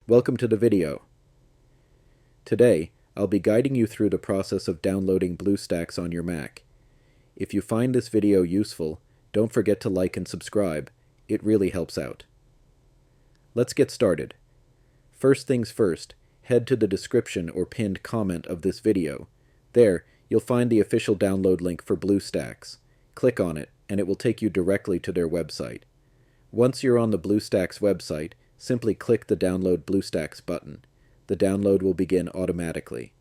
Welcome to the video. Today, I'll be guiding you through the process of downloading BlueStacks on your Mac. If you find this video useful, don't forget to like and subscribe. It really helps out. Let's get started. First things first, head to the description or pinned comment of this video. There, you'll find the official download link for BlueStacks. Click on it, and it will take you directly to their website. Once you're on the BlueStacks website, simply click the Download BlueStacks button. The download will begin automatically.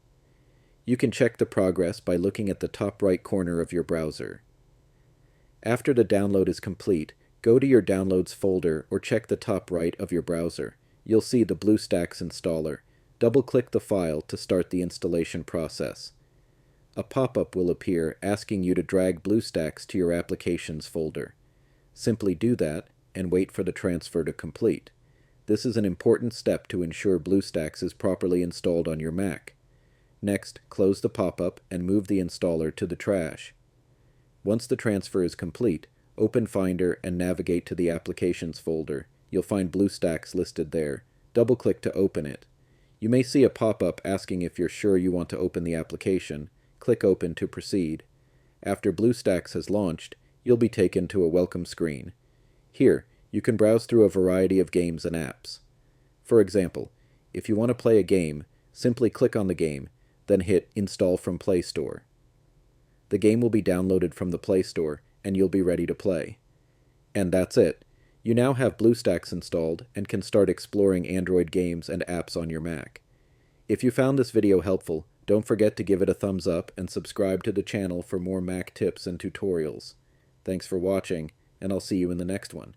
You can check the progress by looking at the top right corner of your browser. After the download is complete, go to your Downloads folder or check the top right of your browser. You'll see the BlueStacks installer. Double-click the file to start the installation process. A pop-up will appear asking you to drag BlueStacks to your Applications folder. Simply do that and wait for the transfer to complete. This is an important step to ensure BlueStacks is properly installed on your Mac. Next, close the pop-up and move the installer to the trash. Once the transfer is complete, open Finder and navigate to the Applications folder. You'll find BlueStacks listed there. Double-click to open it. You may see a pop-up asking if you're sure you want to open the application. Click Open to proceed. After BlueStacks has launched, you'll be taken to a welcome screen. Here, you can browse through a variety of games and apps. For example, if you want to play a game, simply click on the game, then hit Install from Play Store. The game will be downloaded from the Play Store, and you'll be ready to play. And that's it. You now have BlueStacks installed and can start exploring Android games and apps on your Mac. If you found this video helpful, don't forget to give it a thumbs up and subscribe to the channel for more Mac tips and tutorials. Thanks for watching, and I'll see you in the next one.